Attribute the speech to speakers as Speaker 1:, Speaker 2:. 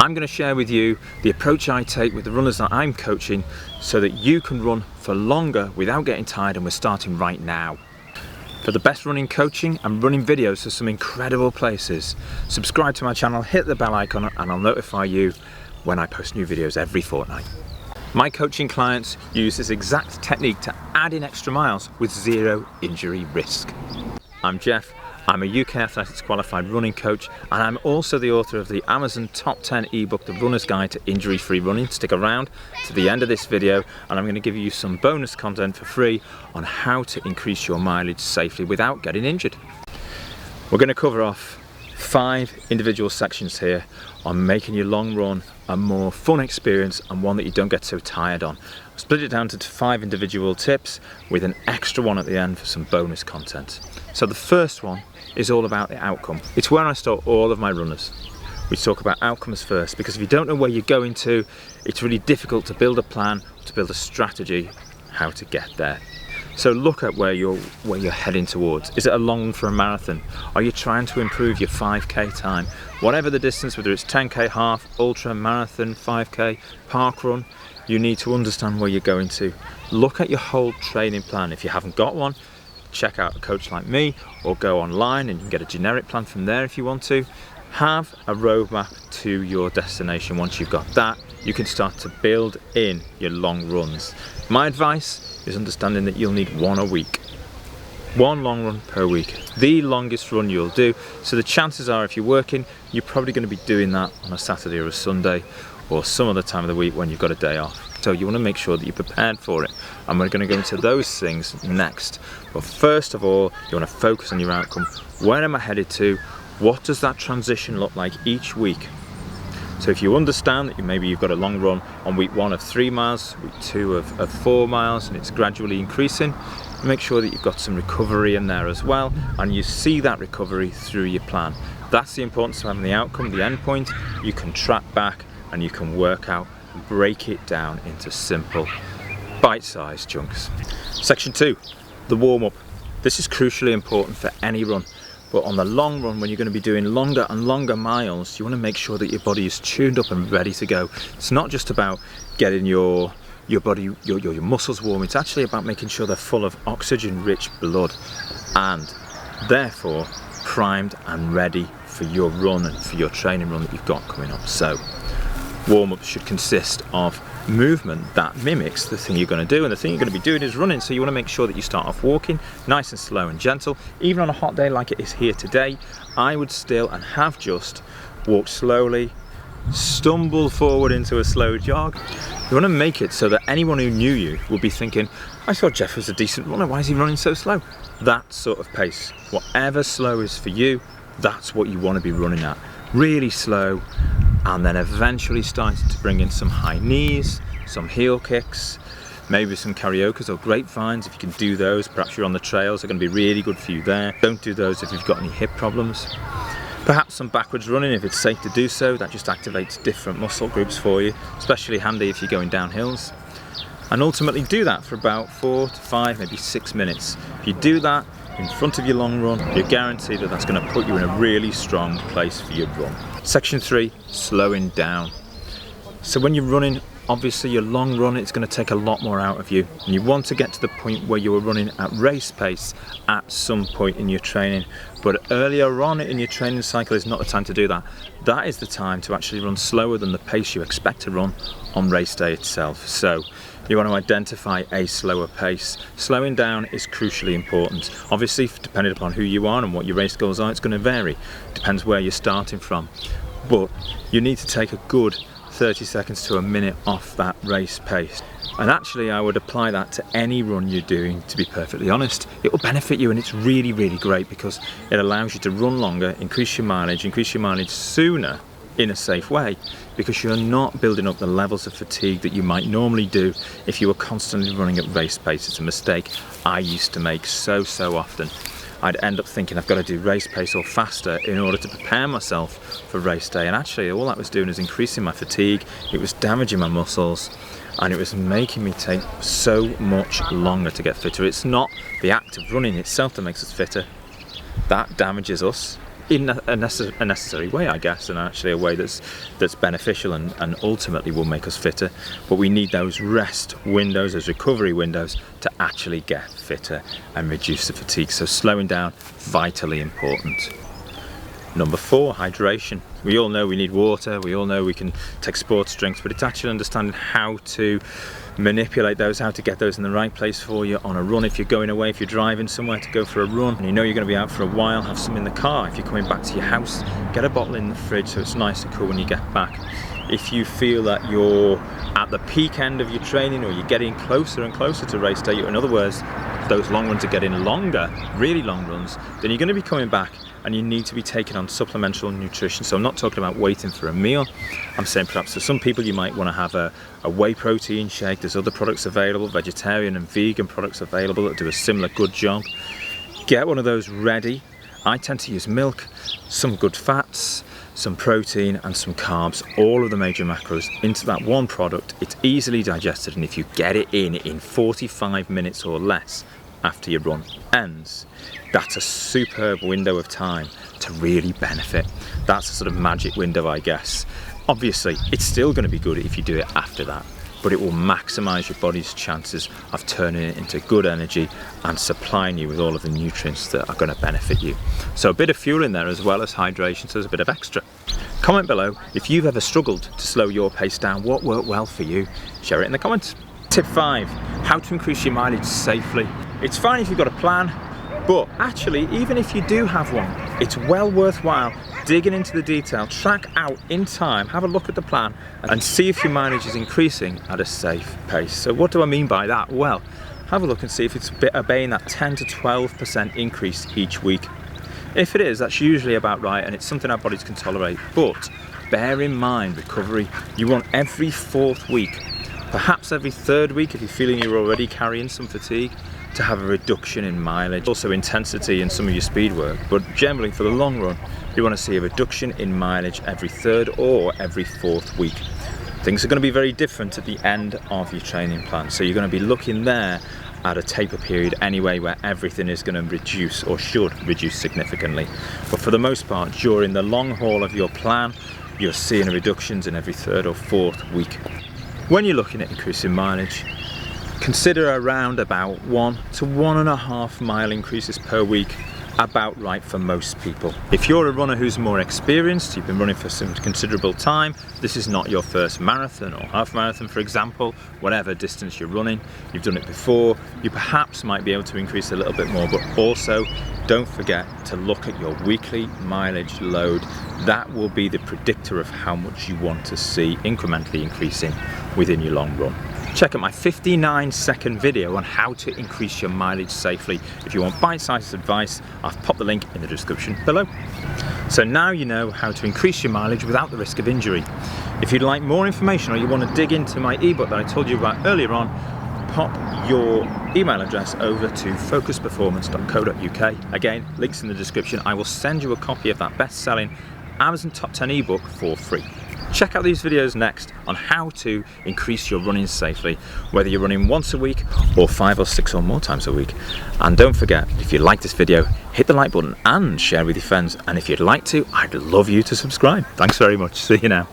Speaker 1: I'm going to share with you the approach I take with the runners that I'm coaching so that you can run for longer without getting tired, and we're starting right now. For the best running coaching and running videos to some incredible places, subscribe to my channel, hit the bell icon, and I'll notify you when I post new videos every fortnight. My coaching clients use this exact technique to add in extra miles with zero injury risk. I'm Geoff. I'm a UK Athletics qualified running coach, and I'm also the author of the Amazon Top 10 ebook, The Runner's Guide to Injury-Free Running. Stick around to the end of this video and I'm going to give you some bonus content for free on how to increase your mileage safely without getting injured. We're going to cover off 5 individual sections here on making your long run a more fun experience and one that you don't get so tired on. I've split it down to 5 individual tips with an extra one at the end for some bonus content. So the first one is all about the outcome. It's where I start all of my runners. We talk about outcomes first, because if you don't know where you're going to, it's really difficult to build a plan, to build a strategy how to get there. So look at where you're heading towards. Is it a long run for a marathon? Are you trying to improve your 5k time? Whatever the distance, whether it's 10k, half, ultra, marathon, 5k, park run, you need to understand where you're going to. Look at your whole training plan. If you haven't got one, check out a coach like me, or go online and you can get a generic plan from there if you want to. Have a roadmap to your destination. Once you've got that, you can start to build in your long runs. My advice is understanding that you'll need 1 a week. 1 long run per week, the longest run you'll do. So the chances are, if you're working, you're probably going to be doing that on a Saturday or a Sunday or some other time of the week when you've got a day off. So you want to make sure that you're prepared for it, and we're going to go into those things next. But first of all, you want to focus on your outcome. Where am I headed to? What does that transition look like each week? So if you understand that maybe you've got a long run on week 1 of 3 miles, week 2 of 4 miles, and it's gradually increasing, make sure that you've got some recovery in there as well, and you see that recovery through your plan. That's the importance of having the outcome, the end point. You can track back and you can work out, break it down into simple bite-sized chunks. Section 2, the warm-up. This is crucially important for any run, but on the long run, when you're going to be doing longer and longer miles, you want to make sure that your body is tuned up and ready to go. It's not just about getting your body, your muscles warm. It's actually about making sure they're full of oxygen-rich blood, and therefore primed and ready for your run and for your training run that you've got coming up. So warm-up should consist of movement that mimics the thing you're going to do, and the thing you're going to be doing is running. So you want to make sure that you start off walking nice and slow and gentle. Even on a hot day like it is here today, I would still, and have just, walked slowly, stumble forward into a slow jog. You want to make it so that anyone who knew you will be thinking, I thought Geoff was a decent runner, why is he running so slow? That sort of pace. Whatever slow is for you, that's what you want to be running at. Really slow, and then eventually starting to bring in some high knees, some heel kicks, maybe some karaokes or grapevines. If you can do those, perhaps you're on the trails, they're going to be really good for you there. Don't do those if you've got any hip problems. Perhaps some backwards running if it's safe to do so. That just activates different muscle groups for you, especially handy if you're going down hills. And ultimately do that for about 4 to 5, maybe 6 minutes. If you do that in front of your long run, you're guaranteed that that's going to put you in a really strong place for your run. Section 3, slowing down. So when you're running, obviously your long run, it's going to take a lot more out of you, and you want to get to the point where you are running at race pace at some point in your training. But earlier on in your training cycle is not the time to do that. That is the time to actually run slower than the pace you expect to run on race day itself. So you want to identify a slower pace. Slowing down is crucially important. Obviously, depending upon who you are and what your race goals are, it's going to vary. Depends where you're starting from. But you need to take a good 30 seconds to a minute off that race pace. And actually, I would apply that to any run you're doing, to be perfectly honest. It will benefit you, and it's really, really great because it allows you to run longer, increase your mileage sooner in a safe way, because you're not building up the levels of fatigue that you might normally do if you were constantly running at race pace. It's a mistake I used to make so often. I'd end up thinking I've got to do race pace or faster in order to prepare myself for race day, and actually all that was doing is increasing my fatigue. It was damaging my muscles, and it was making me take so much longer to get fitter. It's not the act of running itself that makes us fitter. That damages us. in a necessary way, I guess, and actually a way that's beneficial and ultimately will make us fitter. But we need those rest windows, those recovery windows, to actually get fitter and reduce the fatigue. So slowing down, vitally important. Number 4, hydration. We all know we need water, we all know we can take sports drinks, but it's actually understanding how to manipulate those, how to get those in the right place for you on a run. If you're going away, if you're driving somewhere to go for a run and you know you're going to be out for a while, have some in the car. If you're coming back to your house, get a bottle in the fridge so it's nice and cool when you get back. If you feel that you're at the peak end of your training or you're getting closer and closer to race day, in other words, those long runs are getting longer, really long runs, then you're going to be coming back and you need to be taking on supplemental nutrition. So I'm not talking about waiting for a meal. I'm saying perhaps for some people you might want to have a whey protein shake. There's other products available, vegetarian and vegan products available that do a similar good job. Get one of those ready. I tend to use milk, some good fats, some protein and some carbs, all of the major macros into that one product. It's easily digested, and if you get it in 45 minutes or less after your run ends, that's a superb window of time to really benefit. That's a sort of magic window, I guess. Obviously, it's still going to be good if you do it after that, but it will maximize your body's chances of turning it into good energy and supplying you with all of the nutrients that are going to benefit you. So a bit of fuel in there as well as hydration, so there's a bit of extra. Comment below if you've ever struggled to slow your pace down. What worked well for you? Share it in the comments. Tip 5, how to increase your mileage safely. It's fine if you've got a plan, but actually, even if you do have one, it's well worthwhile digging into the detail, track out in time, have a look at the plan and see if your mileage is increasing at a safe pace. So what do I mean by that? Well, have a look and see if it's obeying that 10 to 12% increase each week. If it is, that's usually about right and it's something our bodies can tolerate. But bear in mind recovery, you want every 4th week, perhaps every 3rd week if you're feeling you're already carrying some fatigue, to have a reduction in mileage, also intensity in some of your speed work, but generally for the long run you want to see a reduction in mileage every 3rd or every 4th week. Things are going to be very different at the end of your training plan, so you're going to be looking there at a taper period anyway where everything is going to reduce or should reduce significantly. But for the most part, during the long haul of your plan, you're seeing reductions in every 3rd or 4th week. When you're looking at increasing mileage, consider around about 1 to 1.5 mile increases per week, about right for most people. If you're a runner who's more experienced, you've been running for some considerable time, this is not your first marathon or half marathon for example, whatever distance you're running, you've done it before, you perhaps might be able to increase a little bit more, but also don't forget to look at your weekly mileage load. That will be the predictor of how much you want to see incrementally increasing within your long run. Check out my 59-second video on how to increase your mileage safely. If you want bite-sized advice, I've popped the link in the description below. So now you know how to increase your mileage without the risk of injury. If you'd like more information or you want to dig into my ebook that I told you about earlier on, pop your email address over to focusedperformance.co.uk. Again, links in the description. I will send you a copy of that best-selling Amazon Top 10 ebook for free. Check out these videos next on how to increase your running safely, whether you're running once a week or 5 or 6 or more times a week. And don't forget, if you like this video, hit the like button and share with your friends. And if you'd like to, I'd love you to subscribe. Thanks very much. See you now.